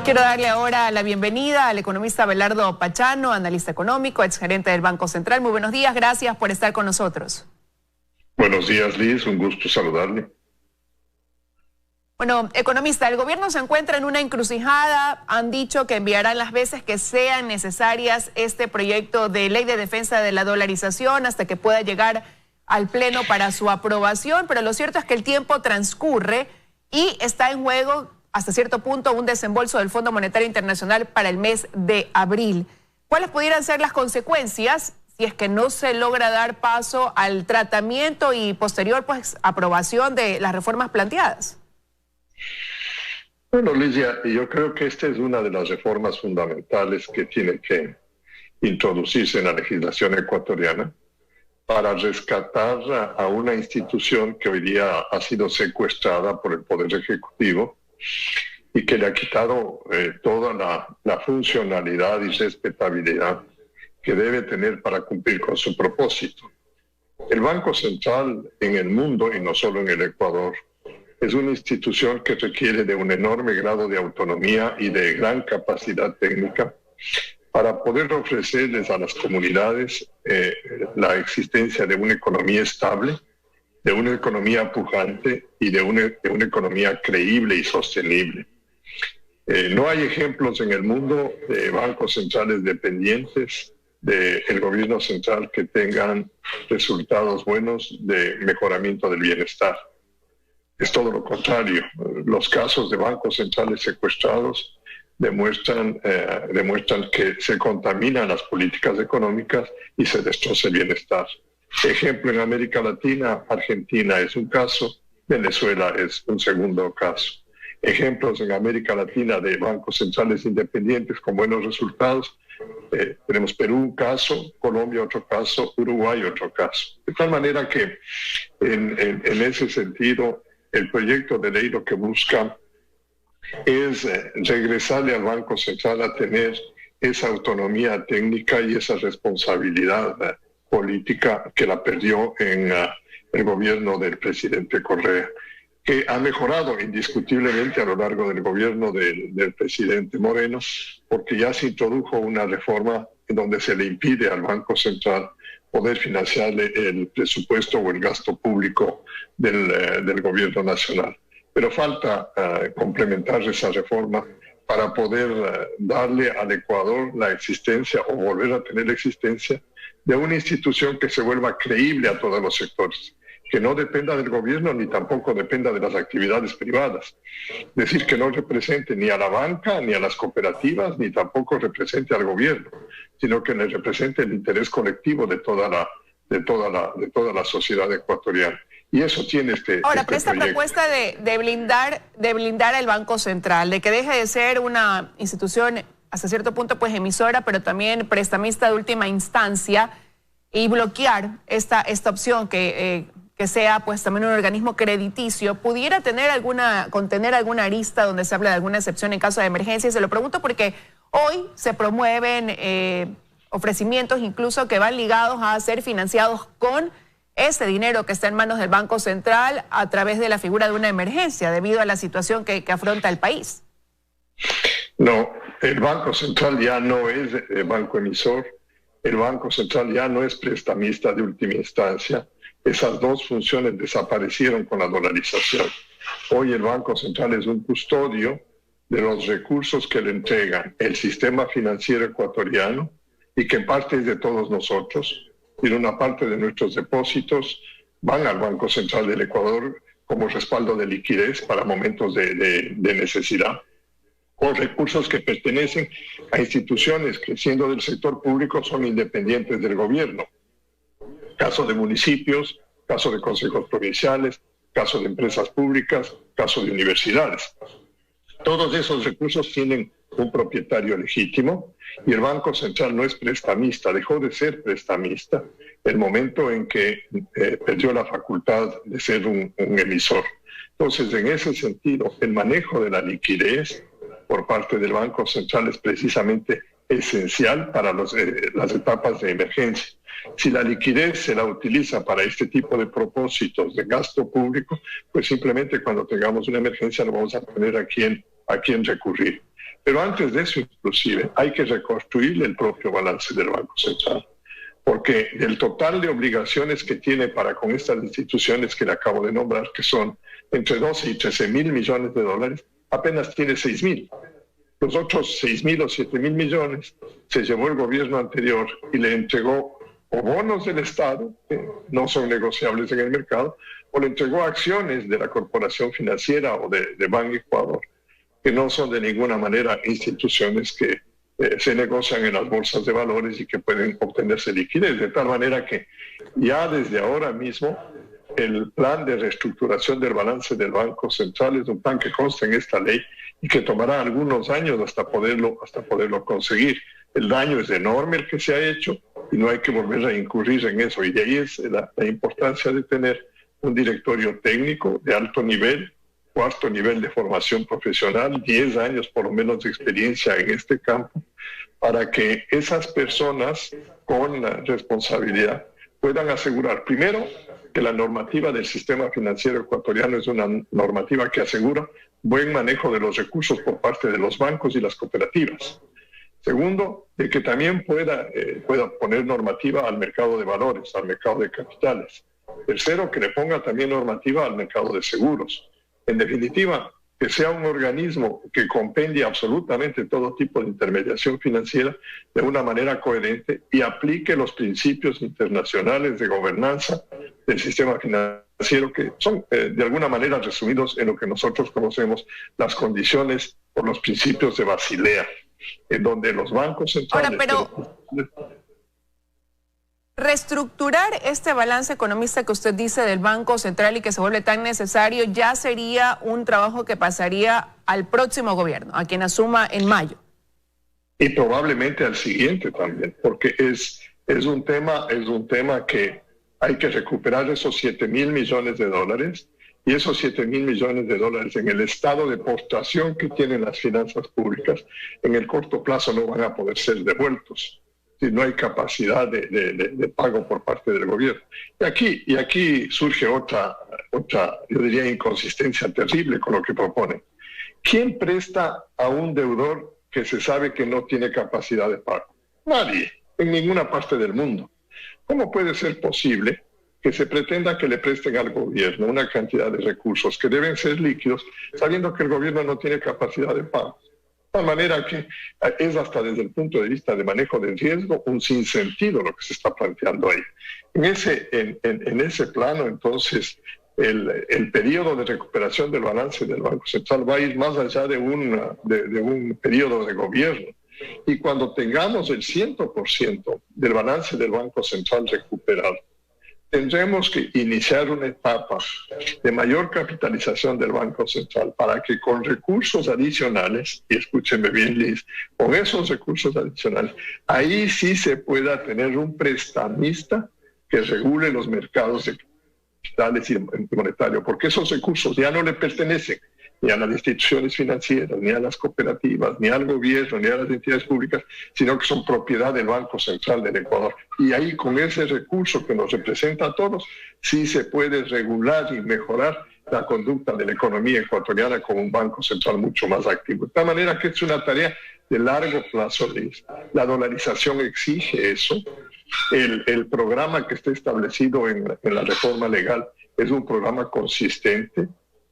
Quiero darle ahora la bienvenida al economista Abelardo Pachano, analista económico, exgerente del Banco Central. Muy buenos días, gracias por estar con nosotros. Buenos días, Liz, un gusto saludarle. Bueno, economista, el gobierno se encuentra en una encrucijada. Han dicho que enviarán las veces que sean necesarias este proyecto de ley de defensa de la dolarización hasta que pueda llegar al Pleno para su aprobación, pero lo cierto es que el tiempo transcurre y está en juego hasta cierto punto un desembolso del Fondo Monetario Internacional para el mes de abril. ¿Cuáles pudieran ser las consecuencias si es que no se logra dar paso al tratamiento y posterior aprobación de las reformas planteadas? Bueno, Lidia, yo creo que esta es una de las reformas fundamentales que tiene que introducirse en la legislación ecuatoriana para rescatar a una institución que hoy día ha sido secuestrada por el Poder Ejecutivo y que le ha quitado toda la funcionalidad y respetabilidad que debe tener para cumplir con su propósito. El Banco Central en el mundo, y no solo en el Ecuador, es una institución que requiere de un enorme grado de autonomía y de gran capacidad técnica para poder ofrecerles a las comunidades la existencia de una economía estable, de una economía pujante y de una economía creíble y sostenible. No hay ejemplos en el mundo de bancos centrales dependientes del gobierno central que tengan resultados buenos de mejoramiento del bienestar. Es todo lo contrario. Los casos de bancos centrales secuestrados demuestran que se contaminan las políticas económicas y se destroza el bienestar. Ejemplo, en América Latina, Argentina es un caso, Venezuela es un segundo caso. Ejemplos en América Latina de bancos centrales independientes con buenos resultados, tenemos Perú un caso, Colombia otro caso, Uruguay otro caso. De tal manera que en ese sentido el proyecto de ley lo que busca es regresarle al Banco Central a tener esa autonomía técnica y esa responsabilidad política que la perdió en el gobierno del presidente Correa, que ha mejorado indiscutiblemente a lo largo del gobierno del presidente Moreno, porque ya se introdujo una reforma en donde se le impide al Banco Central poder financiarle el presupuesto o el gasto público del gobierno nacional. Pero falta complementar esa reforma para poder darle al Ecuador la existencia o volver a tener la existencia de una institución que se vuelva creíble a todos los sectores, que no dependa del gobierno ni tampoco dependa de las actividades privadas. Es decir, que no represente ni a la banca, ni a las cooperativas, ni tampoco represente al gobierno, sino que le represente el interés colectivo de toda la sociedad ecuatoriana. Y eso tiene Ahora, pero esta propuesta de blindar al Banco Central, de que deje de ser una institución hasta cierto punto pues emisora, pero también prestamista de última instancia, y bloquear esta opción que sea pues también un organismo crediticio, ¿pudiera contener alguna arista donde se habla de alguna excepción en caso de emergencia? Se lo pregunto porque hoy se promueven ofrecimientos incluso que van ligados a ser financiados con ese dinero que está en manos del Banco Central a través de la figura de una emergencia debido a la situación que afronta el país. No, el Banco Central ya no es banco emisor, el Banco Central ya no es prestamista de última instancia. Esas dos funciones desaparecieron con la dolarización. Hoy el Banco Central es un custodio de los recursos que le entregan el sistema financiero ecuatoriano y que en parte es de todos nosotros. Y una parte de nuestros depósitos van al Banco Central del Ecuador como respaldo de liquidez para momentos de necesidad, o recursos que pertenecen a instituciones que, siendo del sector público, son independientes del gobierno. Caso de municipios, caso de consejos provinciales, caso de empresas públicas, caso de universidades. Todos esos recursos tienen un propietario legítimo y el Banco Central no es prestamista, dejó de ser prestamista el momento en que perdió la facultad de ser un emisor. Entonces, en ese sentido, el manejo de la liquidez por parte del Banco Central es precisamente esencial para las etapas de emergencia. Si la liquidez se la utiliza para este tipo de propósitos de gasto público, pues simplemente cuando tengamos una emergencia no vamos a tener a quién recurrir. Pero antes de eso, inclusive, hay que reconstruir el propio balance del Banco Central, porque del total de obligaciones que tiene para con estas instituciones que le acabo de nombrar, que son entre 12 y 13 mil millones de dólares, apenas tiene 6 mil. Los otros 6 mil o 7 mil millones se llevó el gobierno anterior y le entregó o bonos del Estado, que no son negociables en el mercado, o le entregó acciones de la corporación financiera o de Banco Ecuador, que no son de ninguna manera instituciones que se negocian en las bolsas de valores y que pueden obtenerse liquidez. De tal manera que ya desde ahora mismo el plan de reestructuración del balance del Banco Central es un plan que consta en esta ley y que tomará algunos años hasta poderlo conseguir. El daño es enorme el que se ha hecho y no hay que volver a incurrir en eso. Y de ahí es la importancia de tener un directorio técnico de alto nivel, 4º nivel de formación profesional, 10 años por lo menos de experiencia en este campo, para que esas personas con responsabilidad puedan asegurar, primero, que la normativa del sistema financiero ecuatoriano es una normativa que asegura buen manejo de los recursos por parte de los bancos y las cooperativas. Segundo, de que también pueda poner normativa al mercado de valores, al mercado de capitales. Tercero, que le ponga también normativa al mercado de seguros. En definitiva, que sea un organismo que compendie absolutamente todo tipo de intermediación financiera de una manera coherente y aplique los principios internacionales de gobernanza del sistema financiero, que son de alguna manera resumidos en lo que nosotros conocemos las condiciones o los principios de Basilea, en donde los bancos centrales... Ahora, pero reestructurar este balance economista que usted dice del Banco Central y que se vuelve tan necesario ya sería un trabajo que pasaría al próximo gobierno, a quien asuma en mayo. Y probablemente al siguiente también, porque es un tema que hay que recuperar esos 7 mil millones de dólares, y esos 7 mil millones de dólares en el estado de postración que tienen las finanzas públicas, en el corto plazo no van a poder ser devueltos si no hay capacidad de pago por parte del gobierno. Y aquí surge otra, yo diría, inconsistencia terrible con lo que proponen. ¿Quién presta a un deudor que se sabe que no tiene capacidad de pago? Nadie, en ninguna parte del mundo. ¿Cómo puede ser posible que se pretenda que le presten al gobierno una cantidad de recursos que deben ser líquidos, sabiendo que el gobierno no tiene capacidad de pago? De tal manera que es hasta desde el punto de vista de manejo de riesgo un sinsentido lo que se está planteando ahí. En ese plano, entonces, el periodo de recuperación del balance del Banco Central va a ir más allá de un periodo de gobierno. Y cuando tengamos el 100% del balance del Banco Central recuperado, tendremos que iniciar una etapa de mayor capitalización del Banco Central para que con recursos adicionales, y escúchenme bien, Liz, con esos recursos adicionales, ahí sí se pueda tener un prestamista que regule los mercados de capitales y monetarios, porque esos recursos ya no le pertenecen ni a las instituciones financieras, ni a las cooperativas, ni al gobierno, ni a las entidades públicas, sino que son propiedad del Banco Central del Ecuador. Y ahí, con ese recurso que nos representa a todos, sí se puede regular y mejorar la conducta de la economía ecuatoriana con un Banco Central mucho más activo. De tal manera que es una tarea de largo plazo, Liz. La dolarización exige eso. El programa que está establecido en la reforma legal es un programa consistente.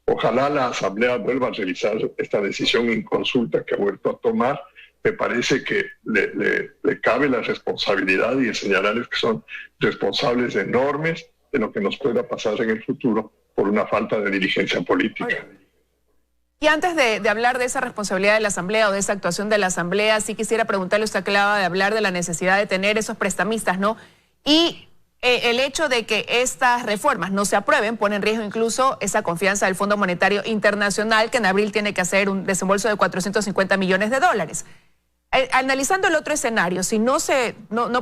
Ojalá la Asamblea vuelva a revisar esta decisión en consulta que ha vuelto a tomar. Me parece que le cabe la responsabilidad y señalarles que son responsables enormes de lo que nos pueda pasar en el futuro por una falta de diligencia política. Y antes de hablar de esa responsabilidad de la Asamblea o de esa actuación de la Asamblea, sí quisiera preguntarle, usted acaba de hablar de la necesidad de tener esos prestamistas, ¿no? Y el hecho de que estas reformas no se aprueben pone en riesgo incluso esa confianza del Fondo Monetario Internacional, que en abril tiene que hacer un desembolso de 450 millones de dólares. Analizando el otro escenario, si no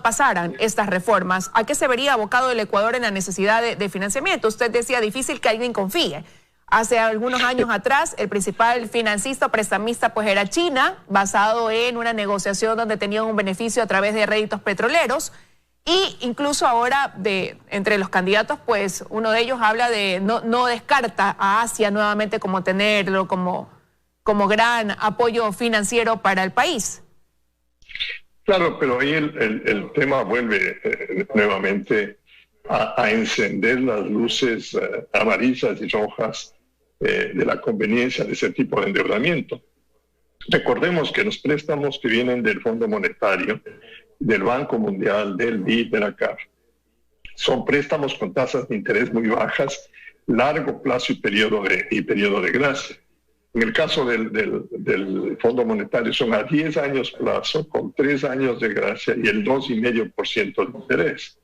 pasaran estas reformas, ¿a qué se vería abocado el Ecuador en la necesidad de financiamiento? Usted decía, difícil que alguien confíe. Hace algunos años atrás, el principal financista o prestamista pues era China, basado en una negociación donde tenían un beneficio a través de réditos petroleros. Y incluso ahora, entre los candidatos, pues uno de ellos habla de no descarta a Asia nuevamente como tenerlo, como como gran apoyo financiero para el país. Claro, pero ahí el tema vuelve nuevamente a encender las luces amarillas y rojas de la conveniencia de ese tipo de endeudamiento. Recordemos que los préstamos que vienen del Fondo Monetario, del Banco Mundial, del BID, de la CAF, son préstamos con tasas de interés muy bajas, largo plazo y periodo de gracia. En el caso del Fondo Monetario son a 10 años plazo, con 3 años de gracia y el 2,5% de interés.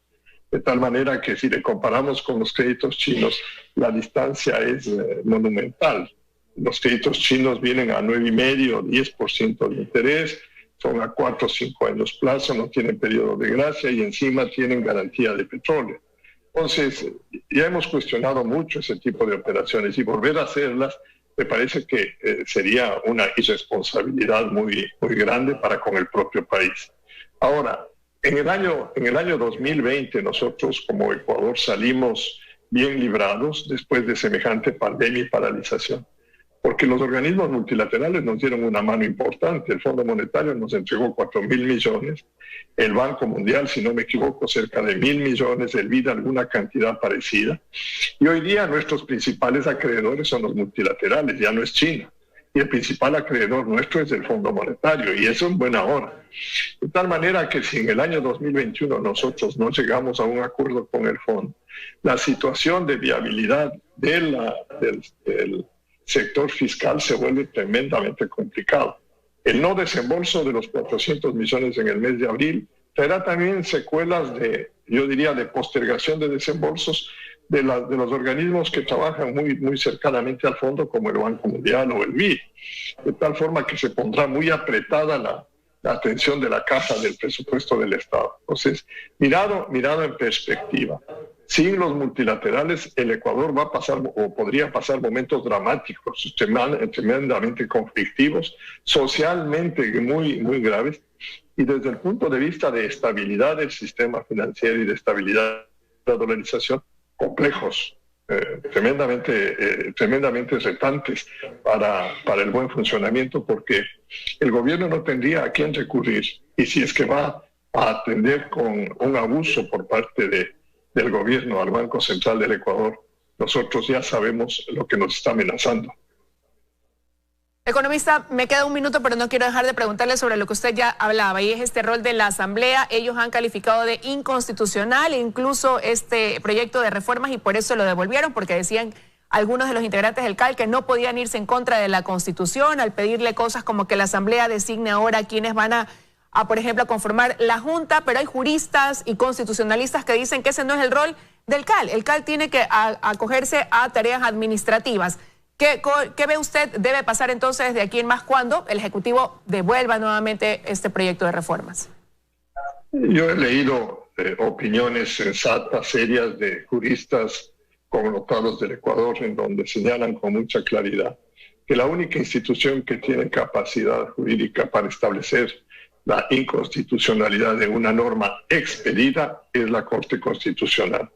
De tal manera que si le comparamos con los créditos chinos, la distancia es monumental. Los créditos chinos vienen a 9,5%, 10% de interés, son a 4 o 5 años plazo, no tienen periodo de gracia y encima tienen garantía de petróleo. Entonces, ya hemos cuestionado mucho ese tipo de operaciones y volver a hacerlas me parece que sería una irresponsabilidad muy grande para con el propio país. Ahora, en el año 2020 nosotros como Ecuador salimos bien librados después de semejante pandemia y paralización, porque los organismos multilaterales nos dieron una mano importante. El Fondo Monetario nos entregó 4.000 millones, el Banco Mundial, si no me equivoco, cerca de 1.000 millones, el BID alguna cantidad parecida. Y hoy día nuestros principales acreedores son los multilaterales, ya no es China. Y el principal acreedor nuestro es el Fondo Monetario, y eso en buena hora. De tal manera que si en el año 2021 nosotros no llegamos a un acuerdo con el Fondo, la situación de viabilidad del sector fiscal se vuelve tremendamente complicado. El no desembolso de los 400 millones en el mes de abril traerá también secuelas yo diría, de postergación de desembolsos de los organismos que trabajan muy cercanamente al fondo, como el Banco Mundial o el BID, de tal forma que se pondrá muy apretada la atención de la caja del presupuesto del Estado. Entonces, mirado en perspectiva, sin los multilaterales, el Ecuador va a pasar o podría pasar momentos dramáticos, tremendamente conflictivos, socialmente muy graves, y desde el punto de vista de estabilidad del sistema financiero y de estabilidad de la dolarización, complejos, tremendamente retantes para el buen funcionamiento, porque el gobierno no tendría a quién recurrir, y si es que va a atender con un abuso por parte del gobierno al Banco Central del Ecuador, nosotros ya sabemos lo que nos está amenazando. Economista, me queda un minuto, pero no quiero dejar de preguntarle sobre lo que usted ya hablaba, y es este rol de la Asamblea. Ellos han calificado de inconstitucional incluso este proyecto de reformas y por eso lo devolvieron, porque decían algunos de los integrantes del CAL que no podían irse en contra de la Constitución al pedirle cosas como que la Asamblea designe ahora quienes van a por ejemplo, a conformar la Junta, pero hay juristas y constitucionalistas que dicen que ese no es el rol del CAL. El CAL tiene que acogerse a tareas administrativas. ¿Qué ve usted debe pasar entonces de aquí en más cuando el Ejecutivo devuelva nuevamente este proyecto de reformas? Yo he leído opiniones sensatas, serias de juristas connotados del Ecuador, en donde señalan con mucha claridad que la única institución que tiene capacidad jurídica para establecer la inconstitucionalidad de una norma expedida es la Corte Constitucional.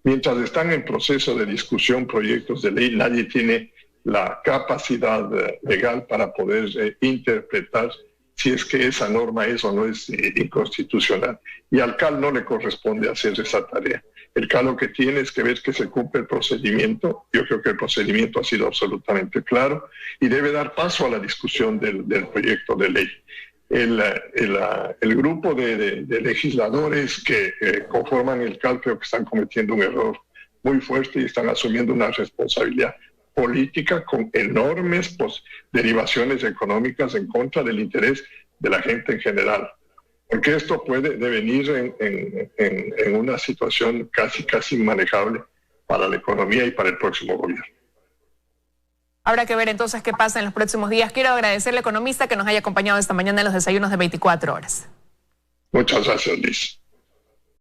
Mientras están en proceso de discusión proyectos de ley, nadie tiene la capacidad legal para poder interpretar si es que esa norma es o no es inconstitucional. Y al CAL no le corresponde hacer esa tarea. El CAL lo que tiene es que ver que se cumple el procedimiento. Yo creo que el procedimiento ha sido absolutamente claro y debe dar paso a la discusión del proyecto de ley. El grupo de legisladores que conforman el CAL creo que están cometiendo un error muy fuerte y están asumiendo una responsabilidad política con enormes derivaciones económicas en contra del interés de la gente en general. Porque esto puede devenir en una situación casi inmanejable para la economía y para el próximo gobierno. Habrá que ver entonces qué pasa en los próximos días. Quiero agradecerle, economista, que nos haya acompañado esta mañana en los desayunos de 24 horas. Muchas gracias, Liz.